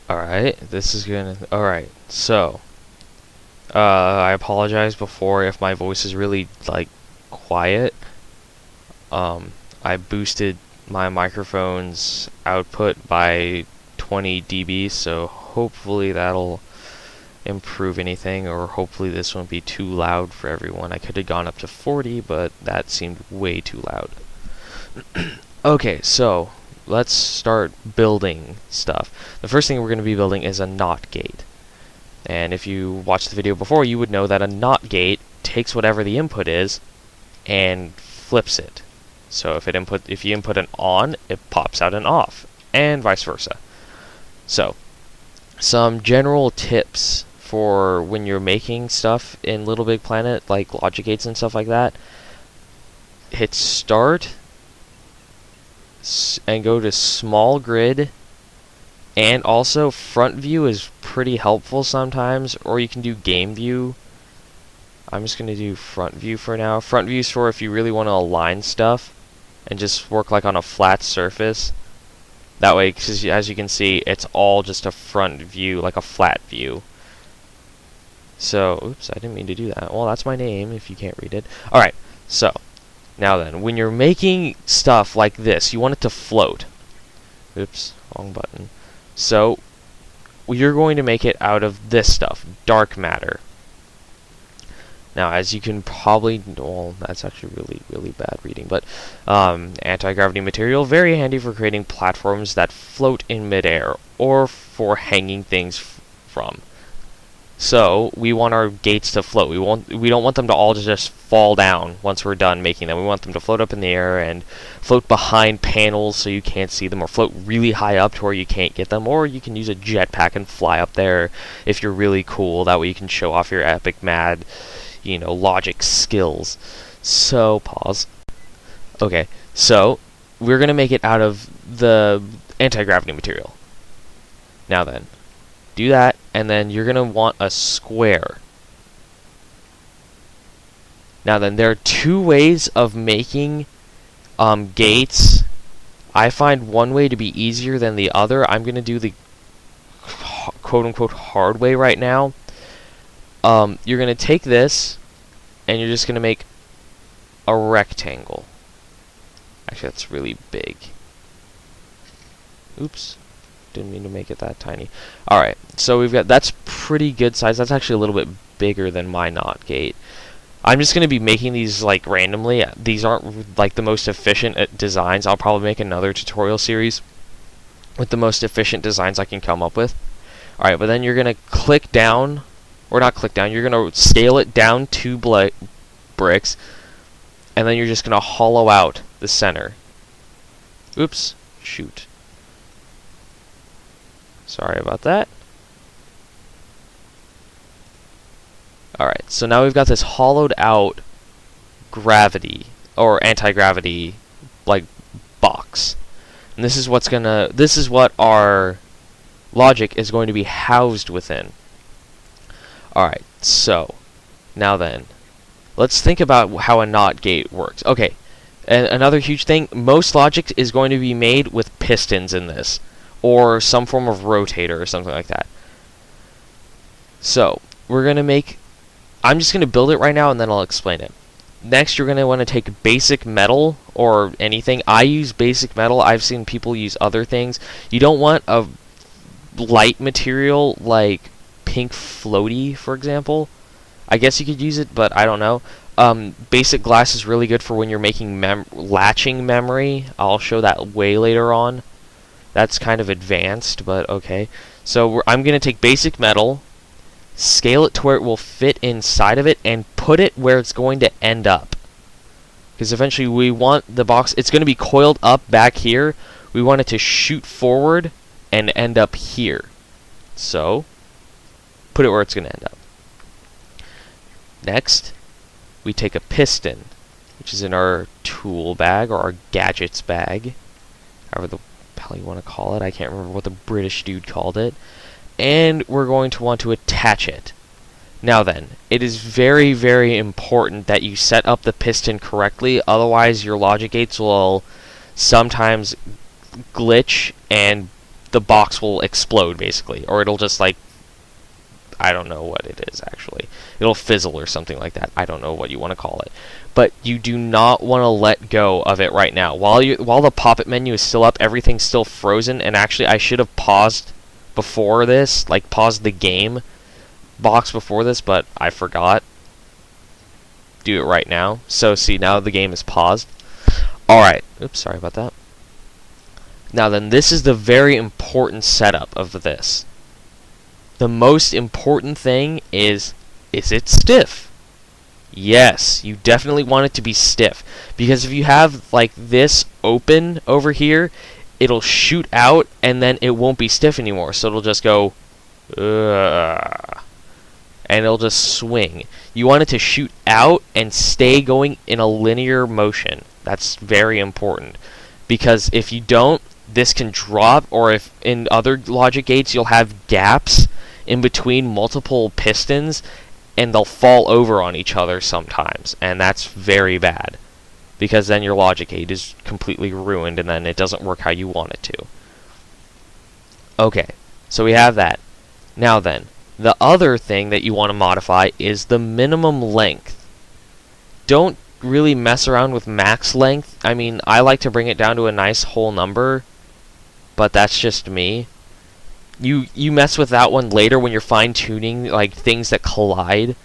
Alright, alright, so, I apologize before if my voice is really, like, quiet. I boosted my microphone's output by 20 dB, so hopefully that'll improve anything, or hopefully this won't be too loud for everyone. I could have gone up to 40, but that seemed way too loud. Okay, so let's start building stuff. The first thing we're going to be building is a NOT gate. And if you watched the video before, you would know that a NOT gate takes whatever the input is and flips it. So if you input an on, it pops out an off, and vice versa. So, some general tips for when you're making stuff in Little Big Planet, like logic gates and stuff like that. Hit start and go to small grid, and also front view is pretty helpful sometimes, or you can do game view. I'm just going to do front view for now. Front view is for if you really want to align stuff and just work like on a flat surface. That way, because as you can see, it's all just a front view, like a flat view. So, oops, I didn't mean to do that. Well, that's my name if you can't read it. Alright, so, now then, when you're making stuff like this, you want it to float. Oops, wrong button. So, you're going to make it out of this stuff, dark matter. Now, as you can probably, well, that's actually really bad reading, but anti-gravity material, very handy for creating platforms that float in midair, or for hanging things from. So, we want our gates to float. We don't want them to all just fall down once we're done making them. We want them to float up in the air and float behind panels so you can't see them, or float really high up to where you can't get them, or you can use a jetpack and fly up there if you're really cool. That way you can show off your epic mad, logic skills. So, pause. Okay, so we're going to make it out of the anti-gravity material. Now then, do that, and then you're going to want a square. Now then, there are two ways of making gates. I find one way to be easier than the other. I'm going to do the quote-unquote hard way right now. You're going to take this, and you're just going to make a rectangle. Actually, that's really big. Oops. Didn't mean to make it that tiny. Alright, so that's pretty good size. That's actually a little bit bigger than my NOT gate. I'm just going to be making these like randomly. These aren't like the most efficient designs. I'll probably make another tutorial series with the most efficient designs I can come up with. Alright, but then you're going to click down, or not click down, you're going to scale it down 2 bricks, and then you're just going to hollow out the center. Oops, shoot. Sorry about that. Alright, so now we've got this hollowed out gravity, or anti-gravity, like, box. And this is what our logic is going to be housed within. Alright, so, now then, let's think about how a NOT gate works. Okay, and another huge thing, most logic is going to be made with pistons in this, or some form of rotator or something like that. So, I'm just going to build it right now and then I'll explain it. Next, you're going to want to take basic metal or anything. I use basic metal. I've seen people use other things. You don't want a light material like pink floaty, for example. I guess you could use it, but I don't know. Basic glass is really good for when you're making latching memory. I'll show that way later on. That's kind of advanced, but okay. So I'm going to take basic metal, scale it to where it will fit inside of it, and put it where it's going to end up. Because eventually we want the box, it's going to be coiled up back here. We want it to shoot forward and end up here. So, put it where it's going to end up. Next, we take a piston, which is in our tool bag, or our gadgets bag, however the hell you want to call it. I can't remember what the British dude called it. And we're going to want to attach it. Now then, it is very, very important that you set up the piston correctly, otherwise your logic gates will sometimes glitch and the box will explode, basically. Or it'll just, like, I don't know what it is, actually. It'll fizzle or something like that. I don't know what you want to call it. But you do not want to let go of it right now. While the pop-it menu is still up, everything's still frozen. And actually, I should have paused before this, like paused the game box before this, but I forgot. Do it right now. So see, now the game is paused. Alright. Oops, sorry about that. Now then, this is the very important setup of this. The most important thing is it stiff? Yes, you definitely want it to be stiff. Because if you have, like, this open over here, it'll shoot out, and then it won't be stiff anymore. So it'll just go, ugh, and it'll just swing. You want it to shoot out and stay going in a linear motion. That's very important. Because if you don't, this can drop, or if in other logic gates you'll have gaps in between multiple pistons, and they'll fall over on each other sometimes, and that's very bad, because then your logic gate is completely ruined, and then it doesn't work how you want it to. Okay, so we have that. Now then, the other thing that you want to modify is the minimum length. Don't really mess around with max length. I mean, I like to bring it down to a nice whole number, but that's just me. You mess with that one later when you're fine-tuning, like, things that collide.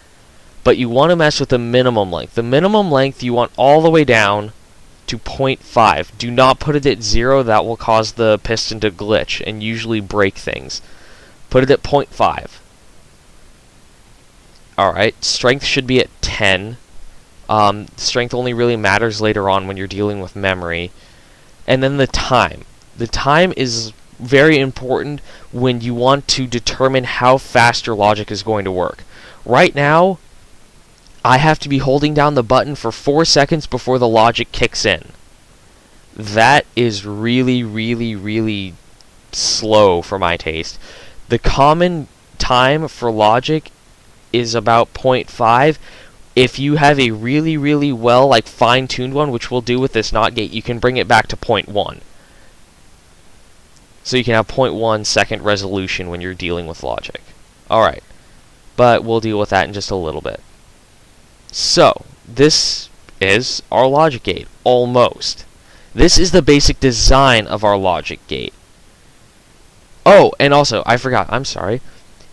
But you want to mess with the minimum length. The minimum length you want all the way down to 0.5. Do not put it at 0. That will cause the piston to glitch and usually break things. Put it at 0.5. Alright, strength should be at 10. Strength only really matters later on when you're dealing with memory. And then the time. The time is very important when you want to determine how fast your logic is going to work. Right now, I have to be holding down the button for 4 seconds before the logic kicks in. That is really, really, really slow for my taste. The common time for logic is about 0.5. If you have a really, really well, like, fine-tuned one, which we'll do with this NOT gate, you can bring it back to 0.1. So you can have 0.1 second resolution when you're dealing with logic. Alright, but we'll deal with that in just a little bit. So, this is our logic gate, almost. This is the basic design of our logic gate. Oh, and also, I forgot, I'm sorry.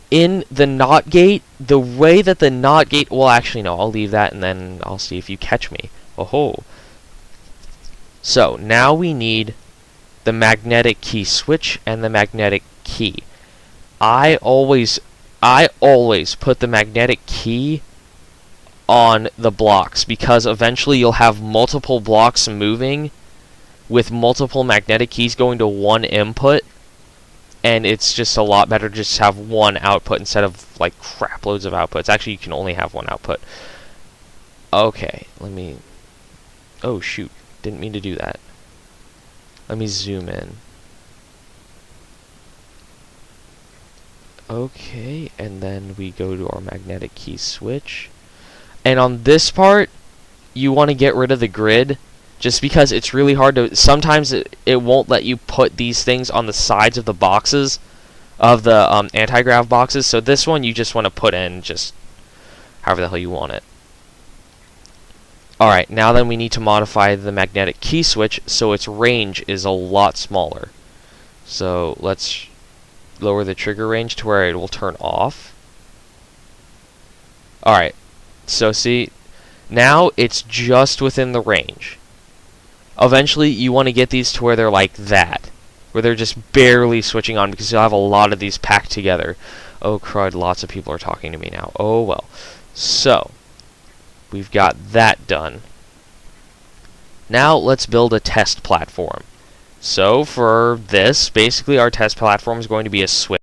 In the NOT gate, the way that the NOT gate... Well, actually, no, I'll leave that and then I'll see if you catch me. Oh-ho. So, now we need the magnetic key switch and the magnetic key. I always put the magnetic key on the blocks, because eventually you'll have multiple blocks moving with multiple magnetic keys going to one input, and it's just a lot better to just have one output instead of, like, crap loads of outputs. Actually, you can only have one output. Okay, let me... Oh, shoot. Didn't mean to do that. Let me zoom in. Okay, and then we go to our magnetic key switch. And on this part, you want to get rid of the grid, just because it's really hard to... Sometimes it won't let you put these things on the sides of the boxes, of the anti-grav boxes. So this one you just want to put in just however the hell you want it. Alright, now then we need to modify the magnetic key switch so its range is a lot smaller. So let's lower the trigger range to where it will turn off. Alright, so see, now it's just within the range. Eventually you want to get these to where they're like that, where they're just barely switching on, because you'll have a lot of these packed together. Oh crud, lots of people are talking to me now. Oh well. So, we've got that done. Now let's build a test platform. So for this, basically our test platform is going to be a switch.